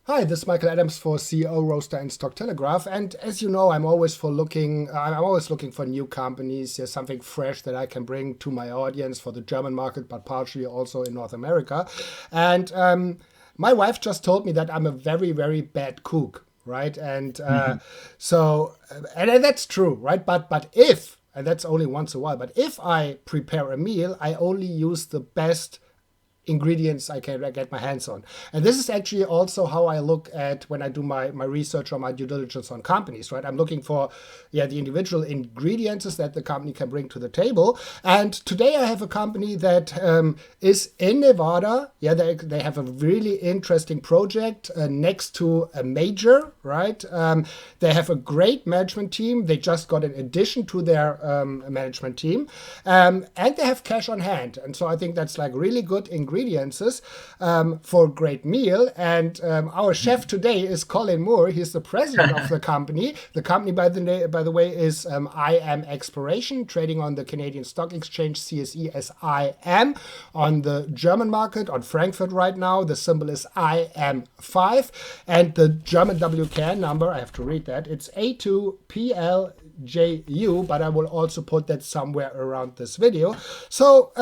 Hi, this is Michael Adams for CEORoaster and Stock Telegraph. And as you know, I'm always looking for new companies. There's something fresh that I can bring to my audience for the German market, but partially also in North America. And my wife just told me that I'm a very, very bad cook, right? And and that's true, right? But if, and that's only once a while, but if I prepare a meal, I only use the best ingredients I can get my hands on. And this is actually also how I look at when I do my research or my due diligence on companies, right? I'm looking for, the individual ingredients that the company can bring to the table. And today I have a company that is in Nevada. Yeah, they have a really interesting project next to a major, right? They have a great management team. They just got an addition to their management team. And they have cash on hand. And so I think that's like really good ingredients for a great meal. And our chef today is Colin Moore. He's the president of the company. The company, by the way, is IMExploration, trading on the Canadian Stock Exchange, CSE as IM, on the German market, on Frankfurt right now. The symbol is IM5. And the German WKN number, I have to read that, it's A2PLJU, but I will also put that somewhere around this video. So,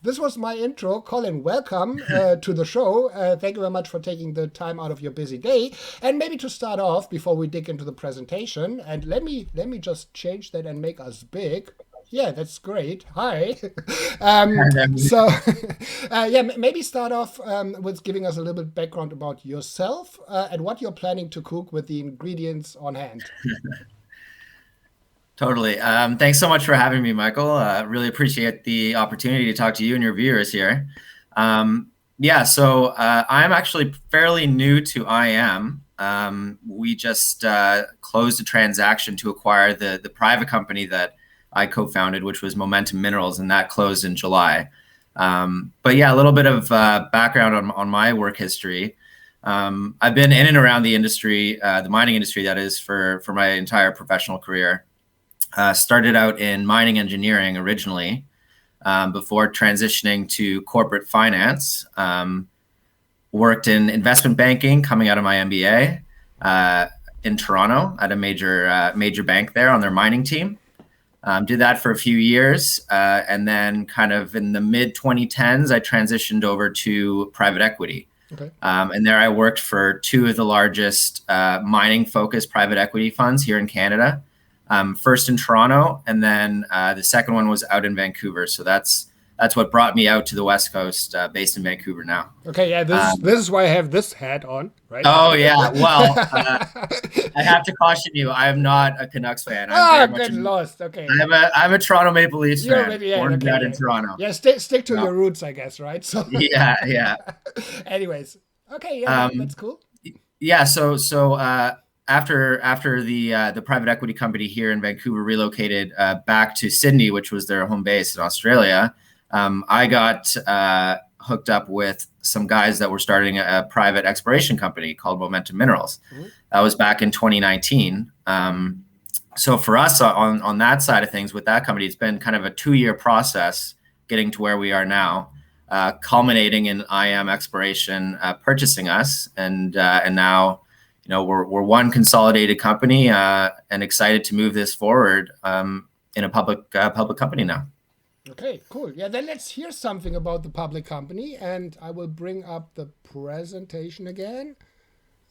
this was my intro. Colin, welcome to the show. Thank you very much for taking the time out of your busy day. And maybe to start off, before we dig into the presentation, and let me just change that and make us big. Yeah, that's great. Hi. Maybe start off with giving us a little bit background about yourself and what you're planning to cook with the ingredients on hand. Totally. Thanks so much for having me, Michael. Really appreciate the opportunity to talk to you and your viewers here. I'm actually fairly new to IM. We just closed a transaction to acquire the private company that I co-founded, which was Momentum Minerals, and that closed in July. A little bit of background on my work history. I've been in and around the industry, the mining industry, that is, for my entire professional career. Started out in mining engineering originally, before transitioning to corporate finance. Worked in investment banking coming out of my MBA in Toronto at a major bank there on their mining team. Did that for a few years, and then kind of in the mid 2010s, I transitioned over to private equity. Okay. And there I worked for two of the largest mining-focused private equity funds here in Canada. First in Toronto, and then the second one was out in Vancouver. So that's what brought me out to the West Coast, based in Vancouver now. Okay, yeah, this is why I have this hat on, right? Oh yeah, well, I have to caution you. I am not a Canucks fan. Lost. Okay, I'm a Toronto Maple Leafs fan. Born and bred in yeah. Toronto. Yeah, stick to your roots, I guess, right? So yeah. Anyways, okay, yeah, that's cool. Yeah, so after the private equity company here in Vancouver relocated back to Sydney, which was their home base in Australia, I got hooked up with some guys that were starting a private exploration company called Momentum Minerals. Mm-hmm. That was back in 2019. So for us on that side of things with that company, it's been kind of a 2-year process getting to where we are now, culminating in IMExploration purchasing us, and now, we're one consolidated company, and excited to move this forward in a public company now. Okay, cool. Yeah, then let's hear something about the public company, and I will bring up the presentation again.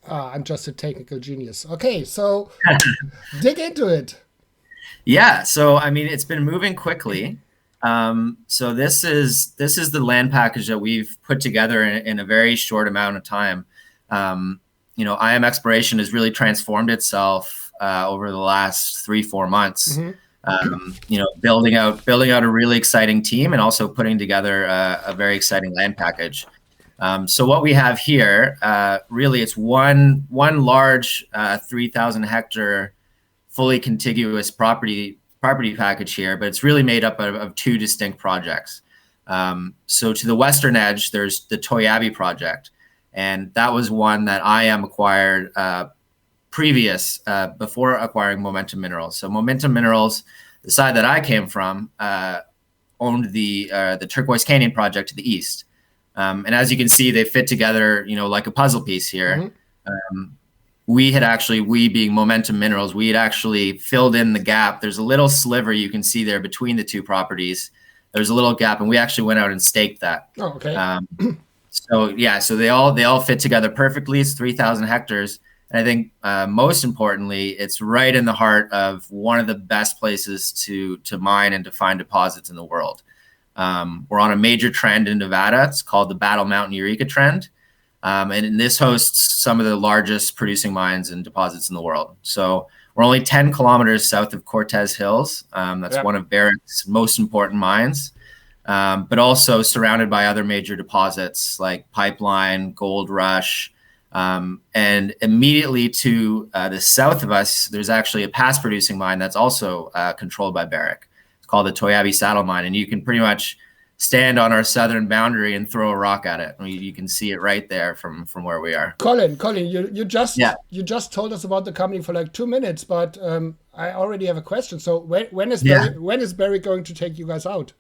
I'm just a technical genius. Okay, so dig into it. Yeah, so I mean, it's been moving quickly. So this is the land package that we've put together in a very short amount of time. IMExploration has really transformed itself over the last 3-4 months. Mm-hmm. Building out a really exciting team, and also putting together a very exciting land package. So what we have here, really, it's one large 3,000 hectare fully contiguous property package here, but it's really made up of 2 distinct projects. So to the western edge, there's the Toyabe project. And that was one that IM acquired before acquiring Momentum Minerals. So Momentum Minerals, the side that I came from, owned the Turquoise Canyon project to the east. And as you can see, they fit together, like a puzzle piece here. We being Momentum Minerals, we had actually filled in the gap. There's a little sliver you can see there between the two properties. There's a little gap, and we actually went out and staked that. Oh, okay. So they all fit together perfectly. It's 3,000 hectares. And I think most importantly, it's right in the heart of one of the best places to mine and to find deposits in the world. We're on a major trend in Nevada. It's called the Battle Mountain Eureka Trend. And this hosts some of the largest producing mines and deposits in the world. So we're only 10 kilometers south of Cortez Hills. That's one of Barrick's most important mines, but also surrounded by other major deposits like Pipeline, Gold Rush. And immediately to the south of us, there's actually a past producing mine that's also controlled by Barrick. It's called the Toyabe Saddle Mine. And you can pretty much stand on our southern boundary and throw a rock at it. You can see it right there from where we are. Colin, you just told us about the company for like 2 minutes, but I already have a question. So when is Barrick going to take you guys out?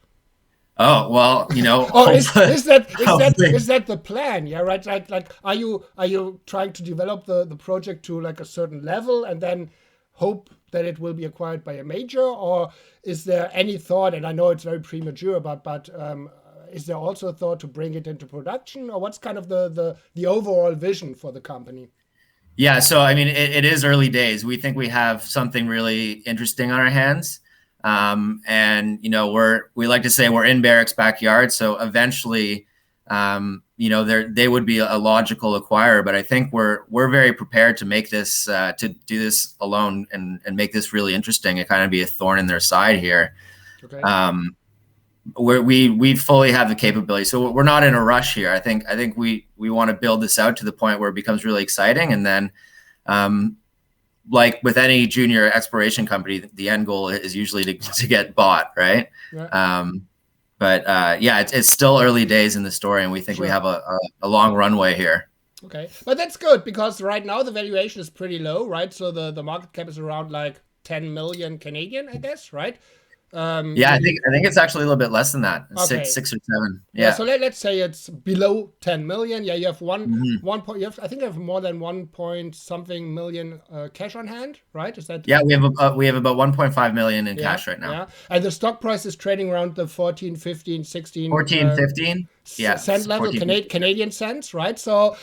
Oh, well, is that the plan? Yeah, right. Like, are you trying to develop the project to like a certain level and then hope that it will be acquired by a major, or is there any thought? And I know it's very premature, but is there also a thought to bring it into production, or what's kind of the overall vision for the company? Yeah, so I mean, it is early days. We think we have something really interesting on our hands. And we like to say we're in Barrick's backyard. So eventually, they would be a logical acquirer. But I think we're very prepared to make this to do this alone and make this really interesting and kind of be a thorn in their side here. Okay. We fully have the capability, so we're not in a rush here. I think we want to build this out to the point where it becomes really exciting, and then. Like with any junior exploration company, the end goal is usually to get bought, right? Yeah. It's still early days in the story, and we think we have a long runway here. Okay, but that's good because right now the valuation is pretty low, right? So the market cap is around like 10 million Canadian, I guess, right? I think it's actually a little bit less than that. Okay. Six or seven. Yeah. So let's say it's below 10 million. Yeah, you have I think you have more than 1 point something million cash on hand, right? Is that? Yeah, we have about 1.5 million in cash right now. Yeah, and the stock price is trading around the 14, 15, 16, 14, 15. Yeah, cent level, Canadian cents, right? So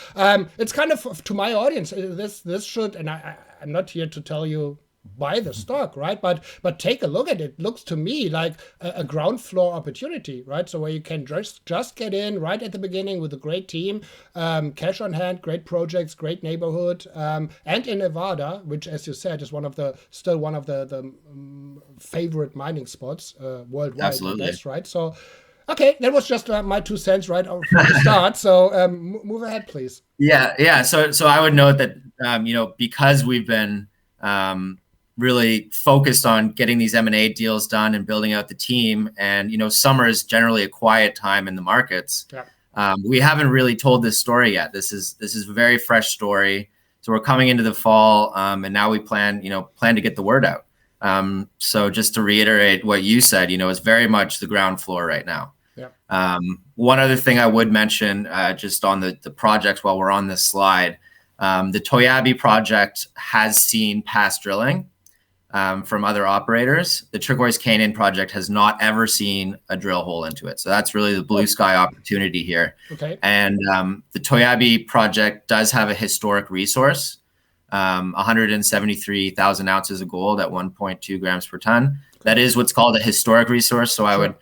it's kind of to my audience. This should, and I'm not here to tell you buy the stock, right? But take a look at it. Looks to me like a ground floor opportunity, right? So where you can just get in right at the beginning with a great team, cash on hand, great projects, great neighborhood, and in Nevada, which, as you said, is still one of the favorite mining spots worldwide. Absolutely. I guess, right? So. Okay, that was just my 2 cents right from the start. So move ahead, please. Yeah. So I would note that because we've been really focused on getting these M&A deals done and building out the team, and summer is generally a quiet time in the markets. Yeah. We haven't really told this story yet. This is a very fresh story. So we're coming into the fall, and now we plan to get the word out. So just to reiterate what you said, it's very much the ground floor right now. Yeah. One other thing I would mention, just on the projects while we're on this slide, the Toyabe project has seen past drilling from other operators. The Turquoise Canyon project has not ever seen a drill hole into it. So that's really the blue sky opportunity here. Okay. And the Toyabe project does have a historic resource, 173,000 ounces of gold at 1.2 grams per ton. That is what's called a historic resource. So I would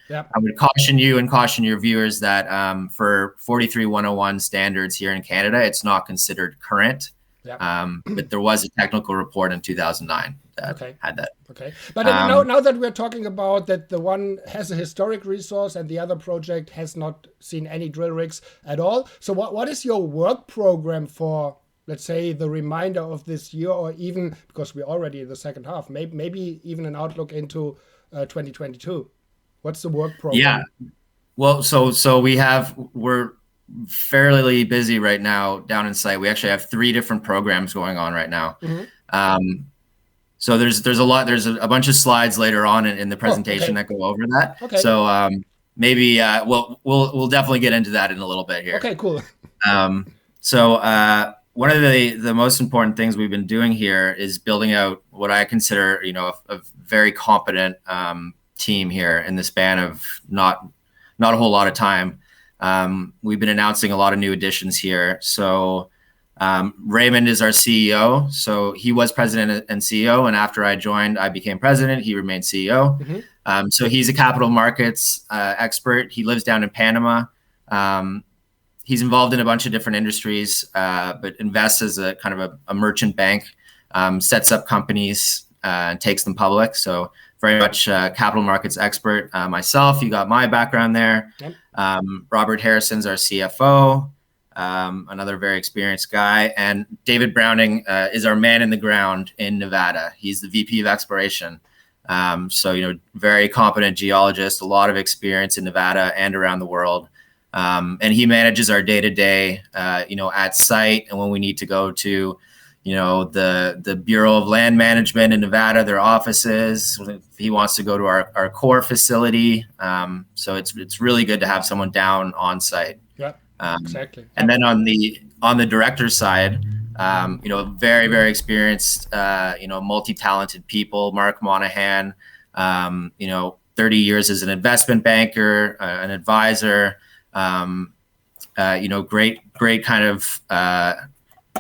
caution you and caution your viewers that for 43101 standards here in Canada, it's not considered current. Yep. But there was a technical report in 2009 that had that. Okay. But now that we're talking about that, the one has a historic resource and the other project has not seen any drill rigs at all. So what is your work program for, let's say, the remainder of this year, or even, because we're already in the second half, maybe even an outlook into 2022? What's the work program? Yeah. Well, so we're fairly busy right now down in site. We actually have 3 different programs going on right now. Mm-hmm. So there's a lot. There's a bunch of slides later on in the presentation that go over that. Okay. So maybe we'll definitely get into that in a little bit here. Okay, cool. So one of the most important things we've been doing here is building out what I consider, a very competent team here in the span of not a whole lot of time. We've been announcing a lot of new additions here. So Raymond is our CEO. So he was president and CEO, and after I joined, I became president. He remained CEO. Mm-hmm. So he's a capital markets expert. He lives down in Panama. He's involved in a bunch of different industries, but invests as a kind of a merchant bank, sets up companies and takes them public. So very much capital markets expert. Myself, you got my background there. Yep. Robert Harrison's our CFO, another very experienced guy. And David Browning is our man in the ground in Nevada. He's the VP of exploration. So, very competent geologist, a lot of experience in Nevada and around the world. And he manages our day-to-day, at site. And when we need to go to, the Bureau of Land Management in Nevada, their offices, if he wants to go to our core facility. So it's really good to have someone down on site. Yeah, exactly. And then on the director's side, very, very experienced, multi-talented people. Mark Monahan, 30 years as an investment banker, an advisor. Great kind of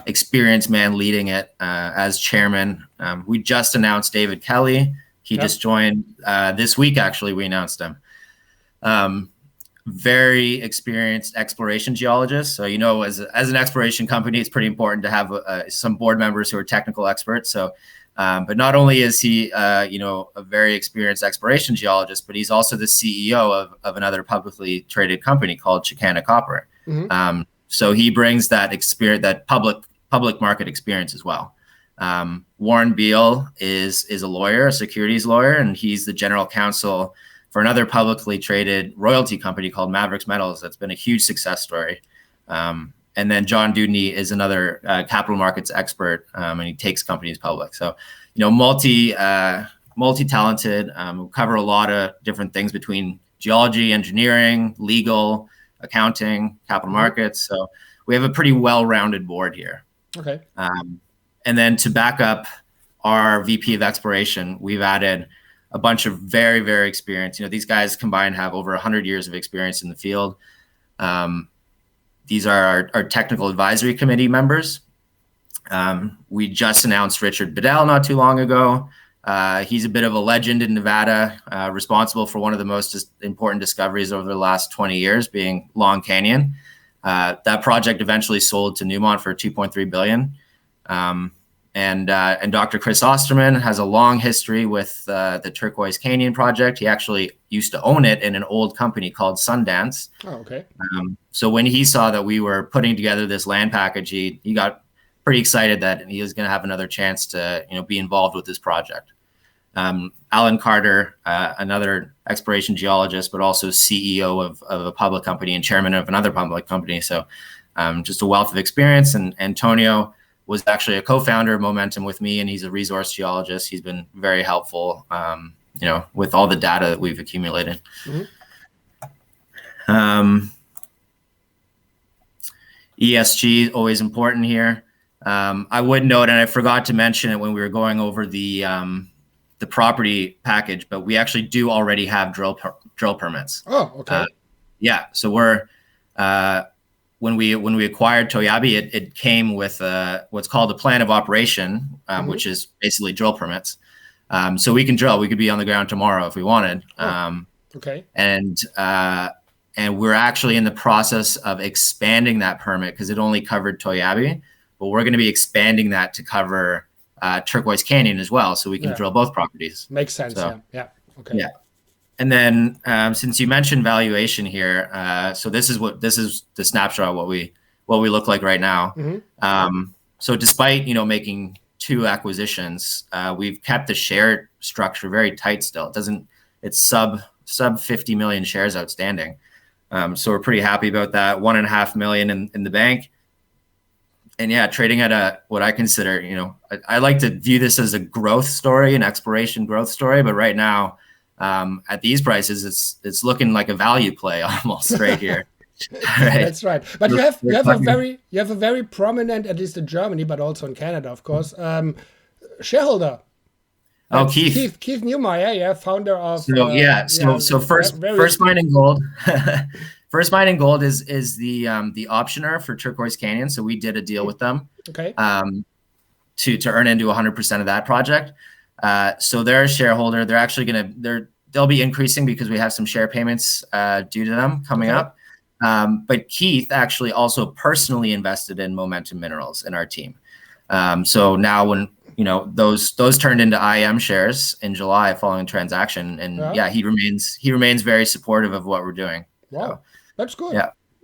experienced man leading it as chairman. We just announced David Kelly. He just joined this week. Actually, we announced him. Very experienced exploration geologist. So, as an exploration company, it's pretty important to have some board members who are technical experts. So, but not only is he, a very experienced exploration geologist, but he's also the CEO of another publicly traded company called Chicana Copper. Mm-hmm. So he brings that experience, that public market experience as well. Warren Beal is a lawyer, a securities lawyer, and he's the general counsel for another publicly traded royalty company called Mavericks Metals. That's been a huge success story. And then John Dudney is another capital markets expert, and he takes companies public. So, multi-talented, cover a lot of different things between geology, engineering, legal, accounting, capital markets. So we have a pretty well-rounded board here. Okay. And then to back up our VP of exploration, we've added a bunch of very, very experienced, these guys combined have over 100 years of experience in the field. These are our technical advisory committee members. We just announced Richard Bedell not too long ago. He's a bit of a legend in Nevada, responsible for one of the most important discoveries over the last 20 years, being Long Canyon. That project eventually sold to Newmont for $2.3 billion. And Dr. Chris Osterman has a long history with the Turquoise Canyon project. He actually used to own it in an old company called Sundance. Oh, okay. So when he saw that we were putting together this land package, he got pretty excited that he was going to have another chance to be involved with this project. Alan Carter, another exploration geologist, but also CEO of a public company and chairman of another public company. So just a wealth of experience. And Antonio was actually a co-founder of Momentum with me, and he's a resource geologist. He's been very helpful, with all the data that we've accumulated. Mm-hmm. ESG is always important here. I would note, and I forgot to mention it when we were going over the property package, but we actually do already have drill permits. Oh, okay. Yeah. So we're when we acquired Toyabe, it came with what's called a plan of operation, which is basically drill permits. So we can drill. We could be on the ground tomorrow if we wanted. Okay. And we're actually in the process of expanding that permit because it only covered Toyabe, but we're going to be expanding that to cover Turquoise Canyon as well, so we can drill both properties. Makes sense. So, yeah. Okay. Yeah. And then since you mentioned valuation here, so this is the snapshot of what we look like right now. Mm-hmm. So despite making 2 acquisitions, we've kept the share structure very tight still. It's sub 50 million shares outstanding. So we're pretty happy about that. 1.5 million in the bank. And yeah, trading at what I consider, I like to view this as a growth story, an exploration growth story. But right now, at these prices, it's looking like a value play almost right here. Right. That's right. But you have a very prominent, at least in Germany, but also in Canada, of course, shareholder. Oh, Keith Neumeyer, yeah, founder of. So First Mining Gold. First Mining Gold is the optioner for Turquoise Canyon. So we did a deal with them. Okay. To earn into 100% of that project. So they're a shareholder. They're actually they'll be increasing because we have some share payments due to them coming up. But Keith actually also personally invested in Momentum Minerals in our team. So now when those turned into IM shares in July following transaction, and he remains very supportive of what we're doing. Wow, so, that's good.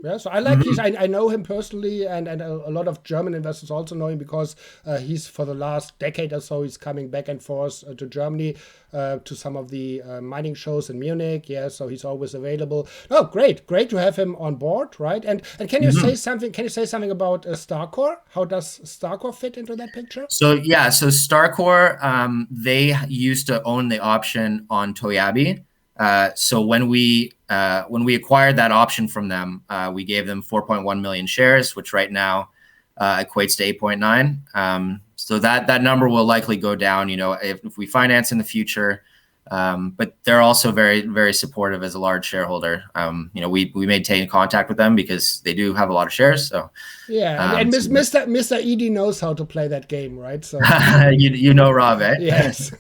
Yeah, so I like Keith. I know him personally, and a lot of German investors also know him because he's, for the last decade or so, he's coming back and forth to Germany to some of the mining shows in Munich. Yeah, so he's always available. Oh, great to have him on board, right? And can you say something? Can you say something about Starcore? How does Starcore fit into that picture? So Starcore, they used to own the option on Toyabe. So when we acquired that option from them, we gave them 4.1 million shares, which right now equates to 8.9. So that number will likely go down, if we finance in the future. But they're also very, very supportive as a large shareholder. We maintain contact with them because they do have a lot of shares. So and Mr. Edie knows how to play that game, right? So Rob, eh? Yes.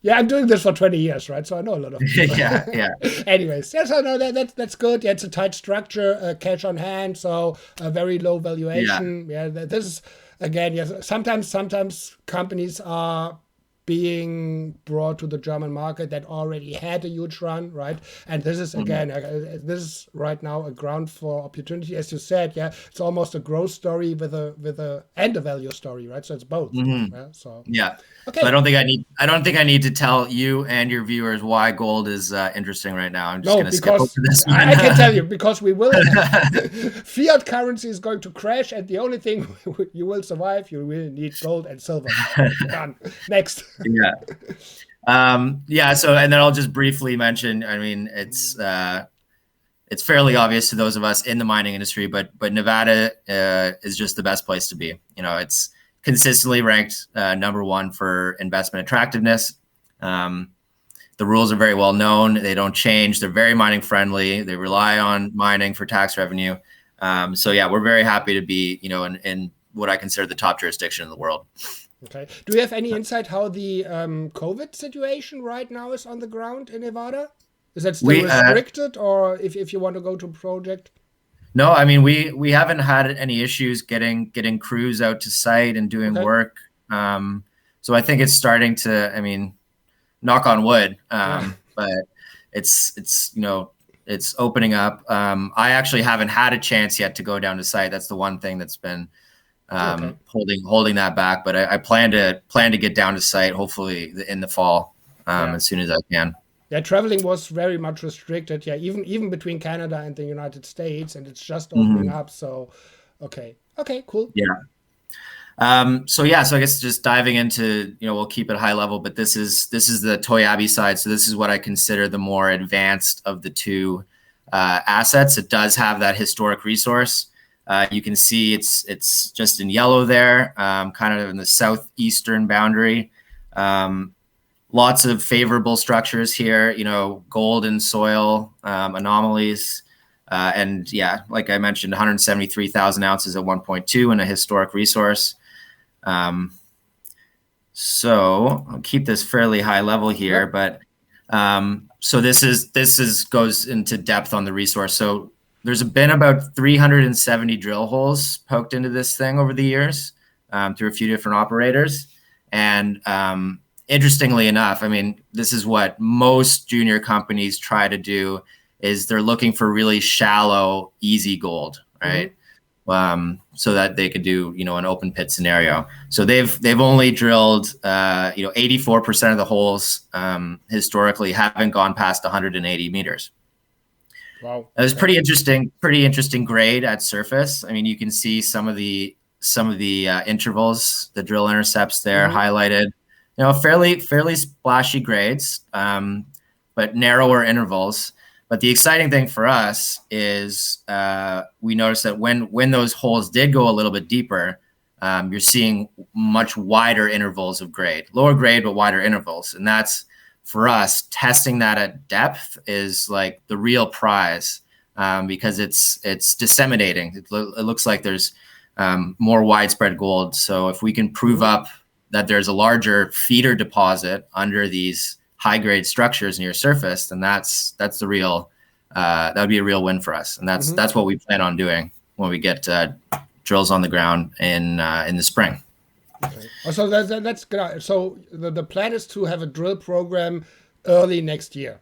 Yeah, I'm doing this for 20 years, right? So I know a lot of people. yeah. Anyways, so no, that's good. Yeah, it's a tight structure, cash on hand, so a very low valuation. Yeah, this is, again, sometimes companies are being brought to the German market that already had a huge run, right? And this is, again, this is right now a ground for opportunity. As you said, it's almost a growth story with a and a value story, right? So it's both. Okay. So I don't think I need to tell you and your viewers why gold is interesting right now. I'm just going to skip over this one. I can tell you, because we will. Fiat currency is going to crash, and the only thing you will survive, you will need gold and silver. Done. Next. So, and then I'll just briefly mention, I mean, it's fairly obvious to those of us in the mining industry, but Nevada is just the best place to be. It's consistently ranked number one for investment attractiveness. The rules are very well known. They don't change. They're very mining friendly. They rely on mining for tax revenue. We're very happy to be, in what I consider the top jurisdiction in the world. Okay. Do you have any insight how the COVID situation right now is on the ground in Nevada? Is that still restricted, or if you want to go to a project? No, I mean, we haven't had any issues getting crews out to site and doing work. So I think it's starting to, I mean, knock on wood, but it's opening up. I actually haven't had a chance yet to go down to site. That's the one thing that's been holding that back. But I plan to get down to site hopefully in the fall as soon as I can. Yeah, traveling was very much restricted. Yeah, even between Canada and the United States, and it's just opening up. So, okay, cool. Yeah. So I guess just diving into, we'll keep it high level, but this is the Toyabe side. So this is what I consider the more advanced of the two assets. It does have that historic resource. You can see it's just in yellow there, kind of in the southeastern boundary. Lots of favorable structures here, gold and soil anomalies. And like I mentioned, 173,000 ounces at 1.2 in a historic resource. So I'll keep this fairly high level here, but so this goes into depth on the resource. So there's been about 370 drill holes poked into this thing over the years through a few different operators. And interestingly enough, I mean, this is what most junior companies try to do, is they're looking for really shallow, easy gold, right? So that they could do, an open pit scenario. So they've only drilled, 84% of the holes historically haven't gone past 180 meters. Wow. It was pretty interesting grade at surface. I mean, you can see some of the intervals, the drill intercepts there highlighted. fairly splashy grades, but narrower intervals. But the exciting thing for us is we noticed that when those holes did go a little bit deeper, you're seeing much wider intervals of grade, lower grade, but wider intervals. And that's, for us, testing that at depth is like the real prize, because it's disseminating. It looks like there's more widespread gold. So if we can prove up that there's a larger feeder deposit under these high grade structures near surface, then that's the real, that would be a real win for us. And that's what we plan on doing when we get drills on the ground in the spring. Okay. So that's good. So the plan is to have a drill program early next year.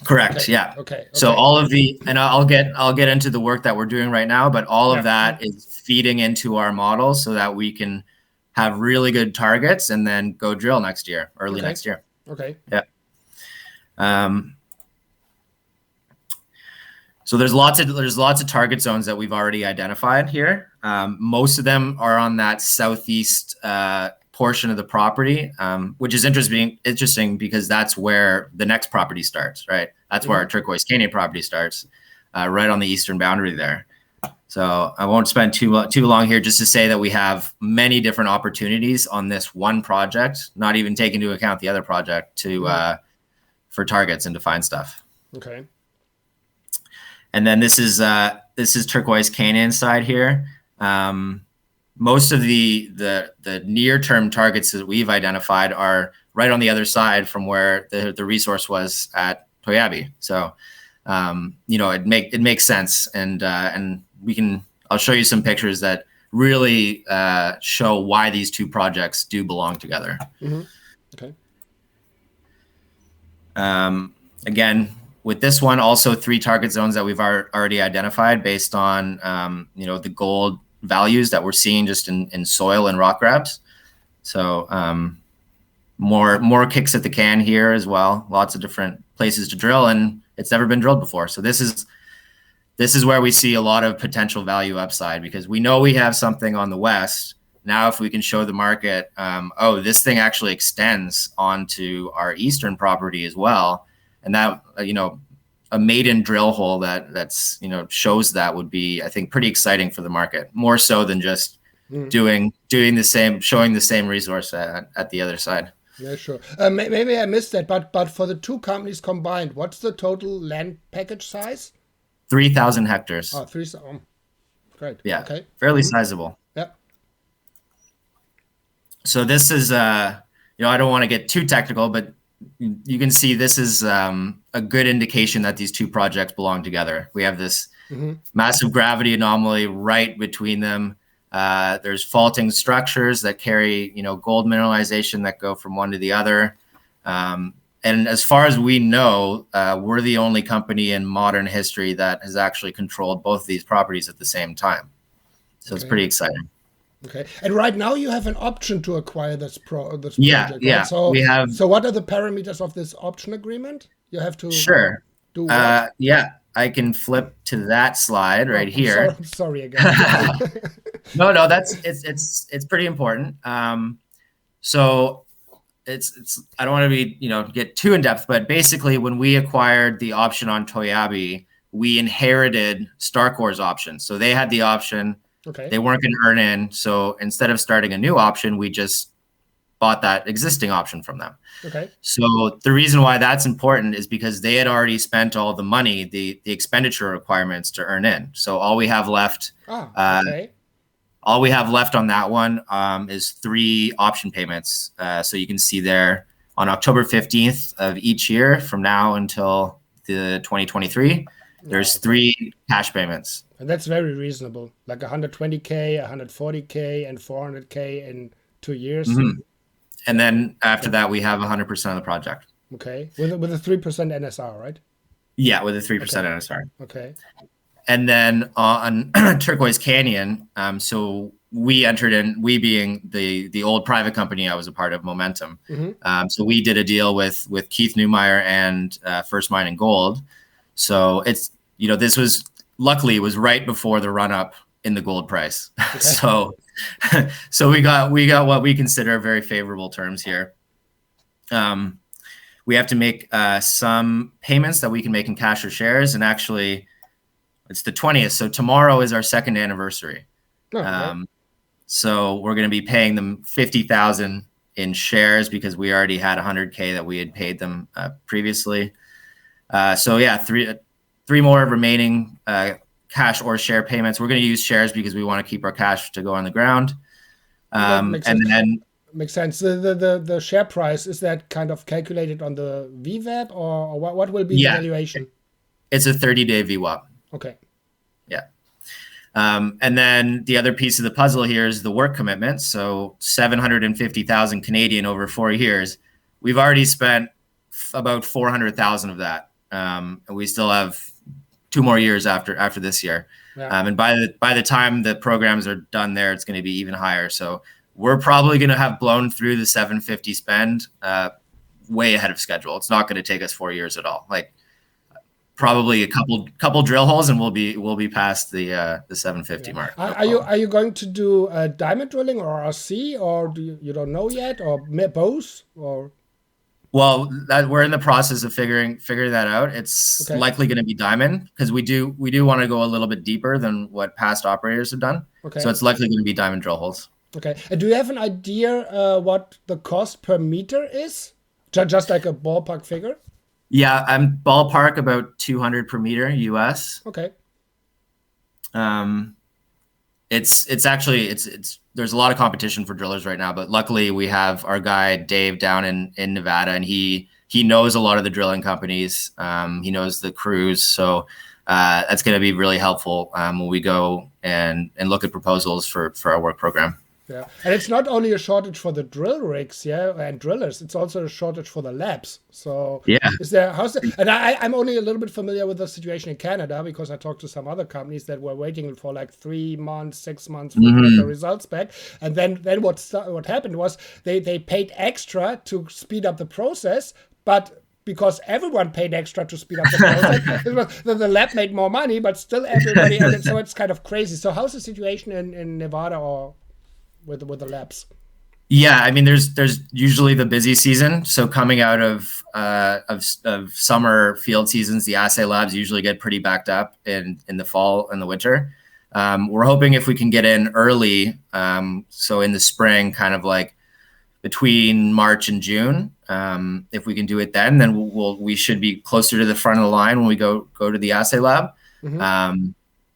Correct. Okay. Yeah. Okay. So all of the, and I'll get into the work that we're doing right now, but all of that is feeding into our model so that we can have really good targets and then go drill next year, early next year. Okay. Yeah. So there's lots of target zones that we've already identified here. Most of them are on that southeast portion of the property, which is interesting because that's where the next property starts, right? That's where our Turquoise Canyon property starts, right on the eastern boundary there. So I won't spend too long here, just to say that we have many different opportunities on this one project, not even taking into account the other project, for targets and to find stuff. Okay. And then this is Turquoise Canyon side here. Most of the near-term targets that we've identified are right on the other side from where the resource was at Toyabe. So, it makes sense, and I'll show you some pictures that really show why these two projects do belong together. Okay. Again, with this one, also 3 target zones that we've already identified based on the gold values that we're seeing just in soil and rock grabs. So more kicks at the can here as well. Lots of different places to drill, and it's never been drilled before. So this is where we see a lot of potential value upside, because we know we have something on the west. Now, if we can show the market, this thing actually extends onto our eastern property as well, and that a maiden drill hole that's shows that would be, I think, pretty exciting for the market, more so than just doing the same, showing the same resource at the other side. Yeah, sure. Maybe I missed that, but for the two companies combined, what's the total land package size? 3,000 hectares. Oh, 3,000. Great. Yeah. Okay. Fairly sizable. Yeah. So this is, I don't want to get too technical, but you can see this is a good indication that these two projects belong together. We have this massive gravity anomaly right between them. There's faulting structures that carry, gold mineralization that go from one to the other. And as far as we know, we're the only company in modern history that has actually controlled both of these properties at the same time. So it's pretty exciting. Okay. And right now you have an option to acquire this project. Yeah, right? yeah. So we have. So what are the parameters of this option agreement? You have to do what? Yeah, I can flip to that slide right here. I'm sorry again. No, it's pretty important. So it's I don't want to be get too in depth, but basically when we acquired the option on Toyabe, we inherited Starcore's option. So they had the option. Okay. They weren't going to earn in. So instead of starting a new option, we just bought that existing option from them. Okay. So the reason why that's important is because they had already spent all the money, the expenditure requirements to earn in. So all we have left, all we have left on that one is 3 option payments. So you can see there on October 15th of each year from now until the 2023, there's 3 cash payments. And that's very reasonable, like 120K, 140K, and 400K in 2 years. And then after that, we have 100% of the project. Okay, with a 3% NSR, right? Yeah, with a 3% NSR. Okay. And then on Turquoise Canyon, so we entered in, we being the old private company I was a part of, Momentum. So we did a deal with Keith Neumeyer and First Mining Gold. So it's, this was, luckily it was right before the run up in the gold price. Okay. So we got what we consider very favorable terms here. We have to make some payments that we can make in cash or shares, and actually it's the 20th, so tomorrow is our second anniversary. Okay. So we're going to be paying them 50,000 in shares because we already had 100K that we had paid them previously. So yeah, three more remaining cash or share payments. We're going to use shares because we want to keep our cash to go on the ground. And then makes sense. The share price, is that kind of calculated on the VWAP, or what will be the valuation? It's a 30-day VWAP. Okay. Yeah. And then the other piece of the puzzle here is the work commitment. So 750,000 Canadian over 4 years. We've already spent about 400,000 of that. And we still have 2 more years after this year. Yeah. And by the time the programs are done there, it's going to be even higher. So we're probably going to have blown through the 750 spend way ahead of schedule. It's not going to take us 4 years at all. Like probably a couple drill holes, and we'll be past the 750 mark. Are you going to do diamond drilling or RC, or you don't know yet, or both, or? Well, we're in the process of figuring that out. It's likely going to be diamond because we do want to go a little bit deeper than what past operators have done. Okay. So it's likely going to be diamond drill holes. Okay. And do you have an idea what the cost per meter is? Just like a ballpark figure? Yeah, I'm ballpark about 200 per meter US. Okay. It's actually there's a lot of competition for drillers right now, but luckily we have our guy Dave down in Nevada, and he knows a lot of the drilling companies. He knows the crews, so that's going to be really helpful when we go and look at proposals for our work program. Yeah, and it's not only a shortage for the drill rigs, and drillers. It's also a shortage for the labs. So yeah, and I'm only a little bit familiar with the situation in Canada because I talked to some other companies that were waiting for like 3 months, 6 months for the results back. And then what happened was they paid extra to speed up the process, but because everyone paid extra to speed up the process, the lab made more money, but still everybody. And so it's kind of crazy. So how's the situation in Nevada or with the labs? Yeah, I mean, there's usually the busy season. So coming out of summer field seasons, the assay labs usually get pretty backed up in the fall and the winter. We're hoping if we can get in early, so in the spring, kind of like between March and June, if we can do it then we should be closer to the front of the line when we go to the assay lab. Mm-hmm.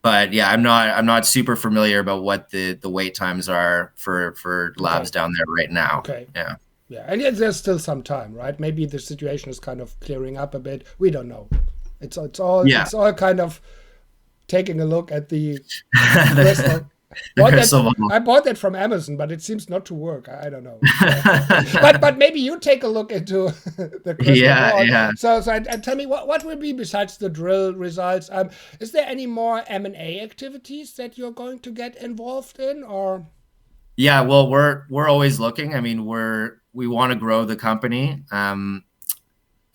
But yeah, I'm not super familiar about what the wait times are for labs down there right now. Okay. Yeah. Yeah, and there's still some time, right? Maybe the situation is kind of clearing up a bit. We don't know. It's all kind of taking a look at the crystal. I bought that from Amazon, but it seems not to work. I don't know. But maybe you take a look into the crystal ball. Yeah. So tell me what will be besides the drill results. Is there any more M&A activities that you're going to get involved in, or? Yeah, well, we're always looking. I mean, we want to grow the company,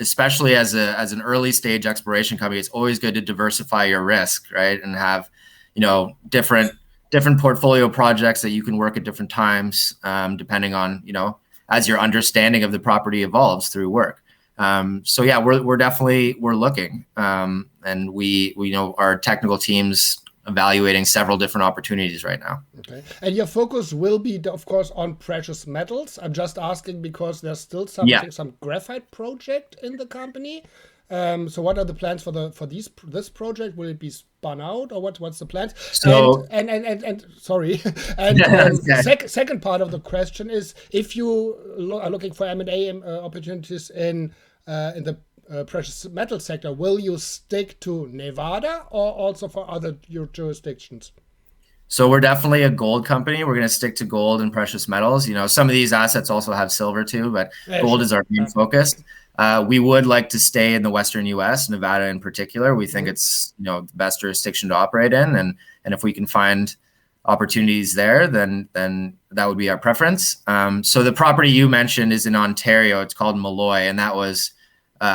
especially as an early stage exploration company. It's always good to diversify your risk, right, and have different portfolio projects that you can work at different times, depending on, as your understanding of the property evolves through work. So yeah, we're definitely looking, and we know our technical teams evaluating several different opportunities right now. Okay, and your focus will be, of course, on precious metals. I'm just asking because there's still some graphite project in the company. So what are the plans for this project? Will it be spun out, or what's the plans? So and sorry, second part of the question is, if you are looking for M&A opportunities in the precious metal sector, will you stick to Nevada or also for other jurisdictions? So we're definitely a gold company. We're going to stick to gold and precious metals. some of these assets also have silver too, but gold is our main focus. We would like to stay in the Western U.S., Nevada in particular. We think it's the best jurisdiction to operate in, and if we can find opportunities there, then that would be our preference. So the property you mentioned is in Ontario. It's called Malloy, and that was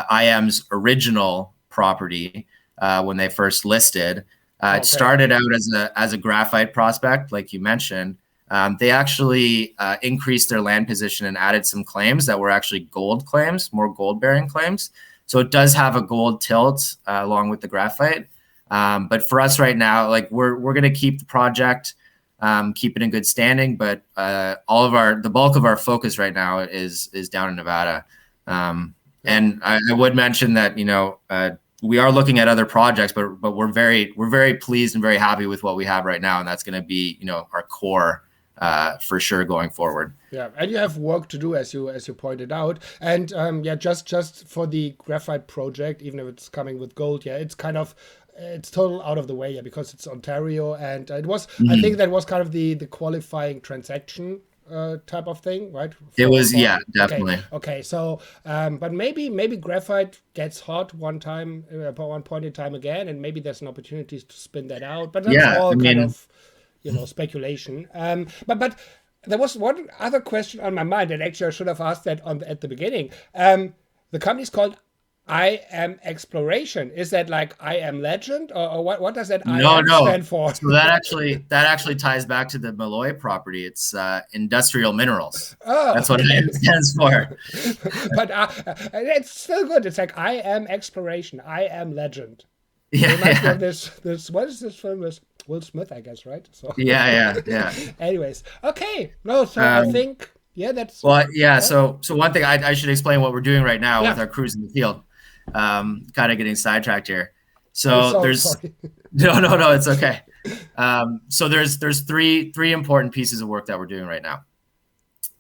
IM's original property when they first listed. It started out as a graphite prospect, like you mentioned. They actually increased their land position and added some claims that were actually gold claims, more gold-bearing claims. So it does have a gold tilt along with the graphite. But for us right now, like we're going to keep the project, keep it in good standing. But the bulk of our focus right now is down in Nevada. And I would mention that we are looking at other projects, but we're very pleased and very happy with what we have right now, and that's going to be our core for sure going forward. Yeah, and you have work to do, as you pointed out, and just for the graphite project, even if it's coming with gold, it's kind of it's total out of the way, because it's Ontario, and it was I think that was kind of the qualifying transaction type of thing, right? It was, yeah, definitely. Okay, so but maybe graphite gets hot one point in time again, and maybe there's an opportunity to spin that out. But that's all kind of speculation. But there was one other question on my mind, and actually I should have asked that at the beginning. The company's called IMExploration. Is that like I Am Legend, or what does that IM stand for? So that actually ties back to the Malloy property. It's industrial minerals. Oh, that's what it stands for. But it's still good. It's like I Am Exploration, I Am Legend. Yeah. This what is this film with Will Smith, I guess, right? So yeah. Anyways, okay. No, so I think that's So one thing I should explain what we're doing right now with our crews in the field. Kind of getting sidetracked here. So sorry. No, it's okay. So there's three important pieces of work that we're doing right now.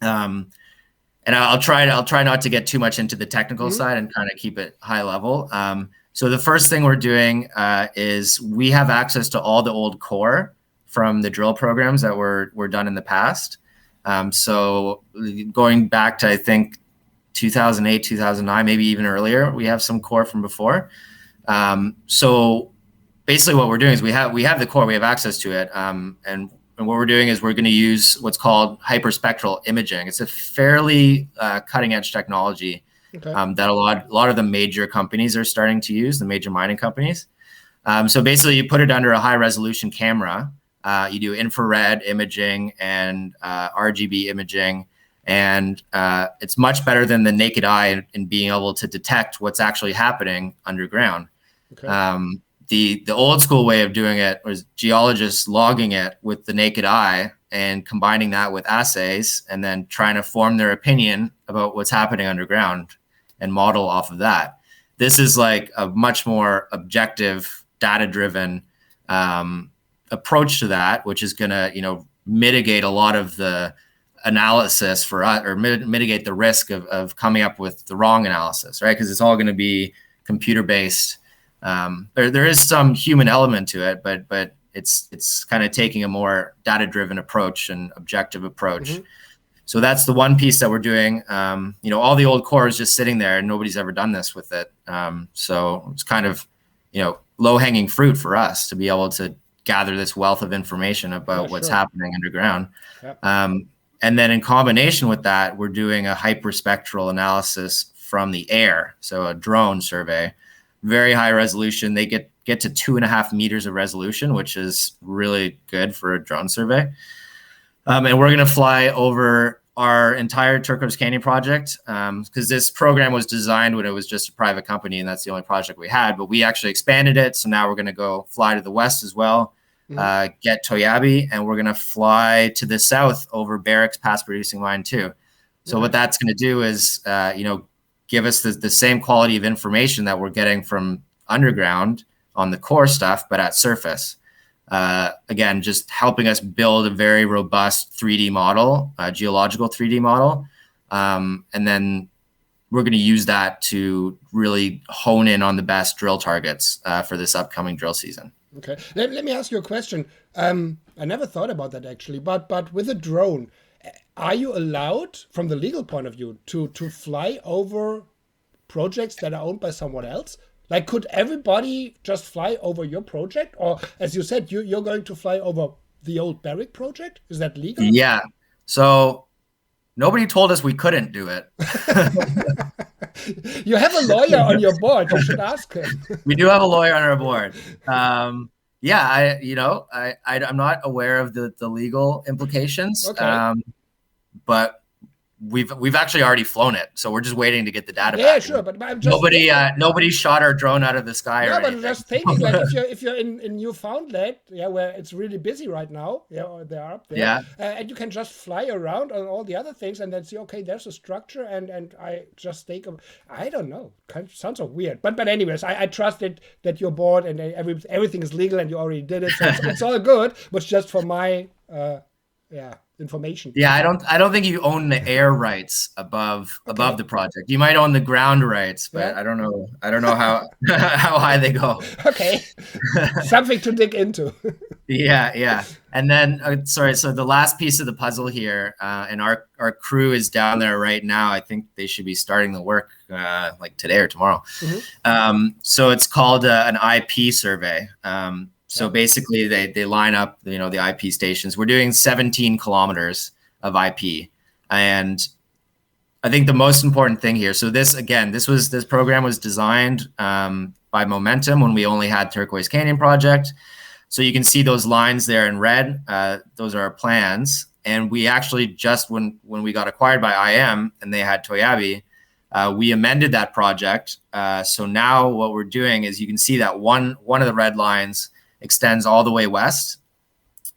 And I'll try not to get too much into the technical side and kind of keep it high level. So the first thing we're doing is we have access to all the old core from the drill programs that were done in the past. So going back to, I think, 2008, 2009, maybe even earlier, we have some core from before. So basically what we're doing is we have the core, we have access to it. And what we're doing is we're going to use what's called hyperspectral imaging. It's a fairly cutting edge technology that a lot of the major companies are starting to use, the major mining companies. So basically you put it under a high resolution camera. You do infrared imaging and RGB imaging, and it's much better than the naked eye in being able to detect what's actually happening underground. The old school way of doing it was geologists logging it with the naked eye and combining that with assays and then trying to form their opinion about what's happening underground and model off of that. This is like a much more objective, data-driven approach to that, which is going to, mitigate a lot of the analysis for us, or mitigate the risk of coming up with the wrong analysis, right? Because it's all going to be computer-based. There is some human element to it, but it's kind of taking a more data-driven approach and objective approach. So that's the one piece that we're doing. All the old core is just sitting there and nobody's ever done this with it. So it's kind of, low-hanging fruit for us to be able to gather this wealth of information about what's happening underground. And then in combination with that, we're doing a hyperspectral analysis from the air. So a drone survey, very high resolution. They get to 2.5 meters of resolution, which is really good for a drone survey. And we're going to fly over our entire Turquoise Canyon project, because this program was designed when it was just a private company, and that's the only project we had. But we actually expanded it, so now we're going to go fly to the west as well, get Toyabe, and we're going to fly to the south over Barrick's past producing mine too. So what that's going to do is, give us the same quality of information that we're getting from underground on the core stuff, but at surface. Again, just helping us build a very robust 3D model, geological 3D model. And then we're going to use that to really hone in on the best drill targets for this upcoming drill season. Okay. Let me ask you a question. I never thought about that actually, but with a drone, are you allowed, from the legal point of view, to fly over projects that are owned by someone else? Like, could everybody just fly over your project? Or, as you said, you're going to fly over the old Barrick project? Is that legal? Yeah. So nobody told us we couldn't do it. You have a lawyer on your board. You should ask him. We do have a lawyer on our board. Yeah, I'm not aware of the legal implications. Okay. But we've actually already flown it, so we're just waiting to get the data Yeah, back. sure, but I'm just Nobody shot our drone out of the sky yeah, or but I'm anything. just thinking, like if you're in Newfoundland, yeah, where it's really busy right now, yeah, or they are up there, Yeah, and you can just fly around on all the other things, and then see, okay, there's a structure, and I just take a, I don't know, sounds so weird, but anyways, I trust it that you're bored and everything is legal and you already did it, so it's all good, but just for my yeah information. yeah. I don't think you own the air rights above Okay, the project. You might own the ground rights, yeah, but I don't know. I don't know how how high they go. okay, something to dig into. Yeah, yeah. And then, sorry, so the last piece of the puzzle here, and our crew is down there right now. I think they should be starting the work like today or tomorrow. So it's called an IP survey. So basically, they line up, the IP stations. We're doing 17 kilometers of IP, and I think the most important thing here. So this program was designed by Momentum when we only had Turquoise Canyon project. So you can see those lines there in red. Those are our plans. And we actually just, when we got acquired by IM and they had Toyabe, we amended that project. So now what we're doing is you can see that one of the red lines extends all the way west.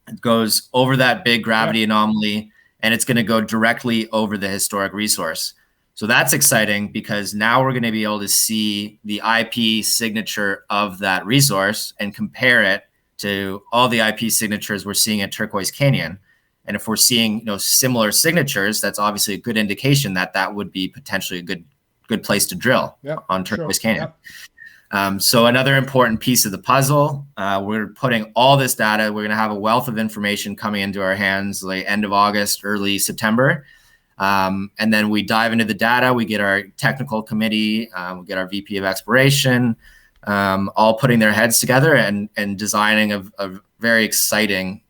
It goes over that big gravity anomaly, and it's going to go directly over the historic resource. So that's exciting because now we're going to be able to see the IP signature of that resource and compare it to all the IP signatures we're seeing at Turquoise Canyon. And if we're seeing similar signatures, that's obviously a good indication that that would be potentially a good place to drill on Turquoise Canyon. So another important piece of the puzzle, we're putting all this data. We're going to have a wealth of information coming into our hands like end of August, early September. And then we dive into the data. We get our technical committee, we get our VP of exploration, all putting their heads together and designing a very exciting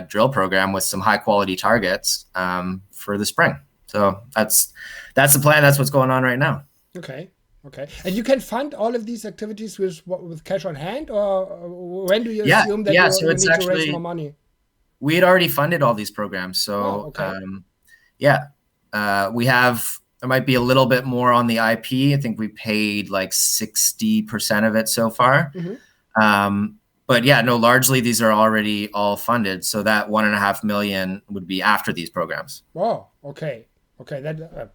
drill program with some high quality targets for the spring. So that's the plan. That's what's going on right now. Okay. And you can fund all of these activities with cash on hand, or when do you assume that you need to raise more money? We had already funded all these programs. So we have, there might be a little bit more on the IP. I think we paid like 60% of it so far. But yeah, no, largely these are already all funded. So that $1.5 million would be after these programs. Oh, okay.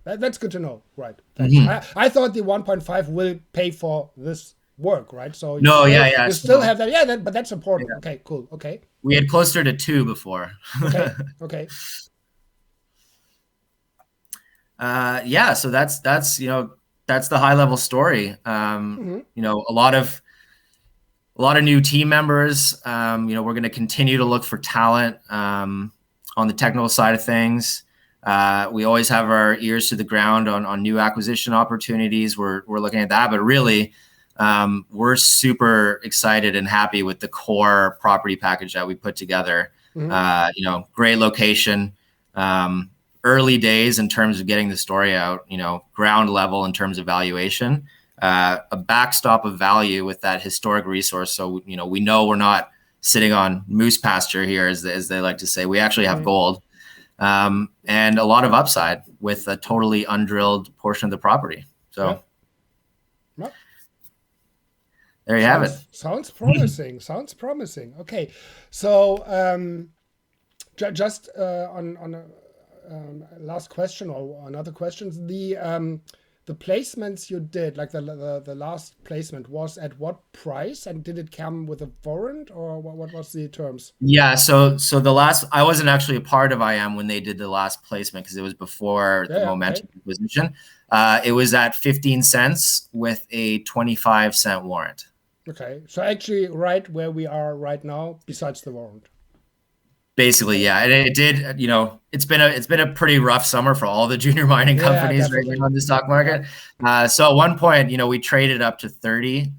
That's good to know. Right. I thought the 1.5 will pay for this work, right? So you still have that. Yeah, but that's important. Yeah. Okay, cool. Okay. We had closer to 2 before. Okay. So that's the high level story. A lot of new team members. We're going to continue to look for talent on the technical side of things. We always have our ears to the ground on new acquisition opportunities. We're looking at that, but really, we're super excited and happy with the core property package that we put together. Great location, early days in terms of getting the story out, ground level in terms of valuation, a backstop of value with that historic resource. So, we know we're not sitting on moose pasture here, as they like to say. We actually have gold. And a lot of upside with a totally undrilled portion of the property. So there you have it. Sounds promising. Sounds promising. Okay. So just on a last question or another question, the placements you did, like the last placement, was at what price, and did it come with a warrant, or what was the terms? Yeah, so the last, I wasn't actually a part of IM when they did the last placement because it was before the Momentum acquisition. It was at 15 cents with a 25-cent warrant. Okay, so actually right where we are right now, besides the warrant. Basically, yeah, and it did. It's been a pretty rough summer for all the junior mining companies right now on the stock market. So at one point, we traded up to 30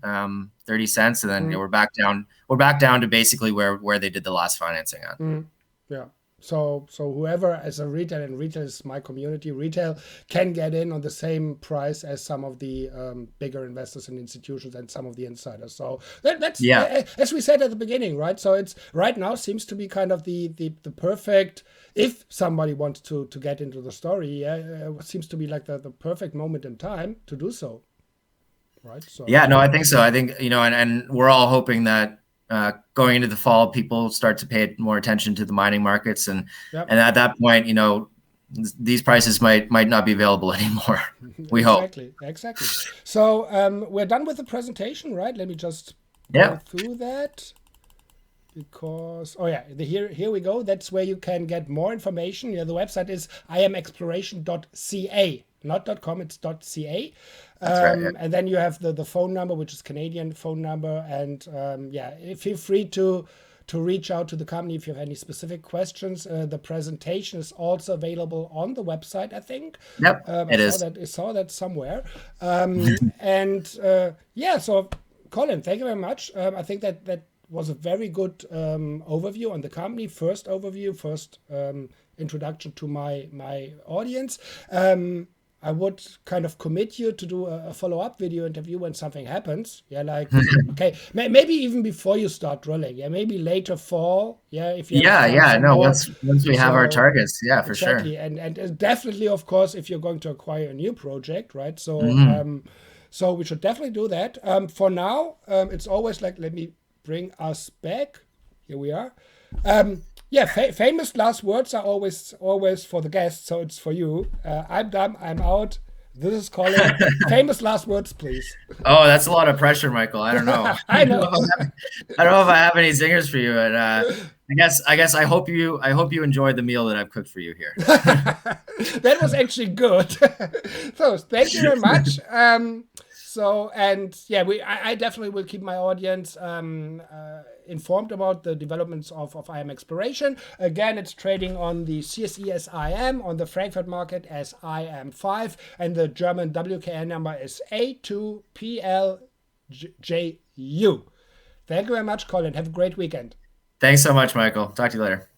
cents, and then we're back down. We're back down to basically where they did the last financing at. Yeah. So whoever as a retail, and retail is my community, retail can get in on the same price as some of the bigger investors and institutions and some of the insiders. So that's as we said at the beginning, right? So it's right now seems to be kind of the perfect, if somebody wants to get into the story, seems to be like the perfect moment in time to do so. Right. So yeah, no, I think so. I think, and we're all hoping that going into the fall, people start to pay more attention to the mining markets, and at that point, these prices might not be available anymore. We hope. Exactly. So we're done with the presentation, right? Let me just go through that. Because here we go. That's where you can get more information. The website is IMExploration.ca, not .com. It's .ca. That's right. And then you have the phone number, which is Canadian phone number. And feel free to reach out to the company if you have any specific questions. The presentation is also available on the website, I think. Yep, I saw that somewhere. So Colin, thank you very much. I think that was a very good overview on the company. First introduction to my audience. I would kind of commit you to do a follow-up video interview when something happens. Okay, maybe even before you start drilling. Maybe later fall. If you once we have our targets. For sure. And definitely, of course, if you're going to acquire a new project, right? So so we should definitely do that. For now, it's always like, let me bring us back. Here we are. Famous last words are always for the guests, so it's for you. I'm done. I'm out. This is Colin. Famous last words, please. Oh, that's a lot of pressure, Michael. I don't know. I know. I don't know if I have any zingers for you, and I guess I hope you enjoyed the meal that I've cooked for you here. That was actually good. So thank you very much. I definitely will keep my audience informed about the developments of IMExploration. Again, it's trading on the CSE as IM, on the Frankfurt market as IM5, and the German WKN number is A2PLJU. Thank you very much, Colin. Have a great weekend. Thanks so much, Michael. Talk to you later.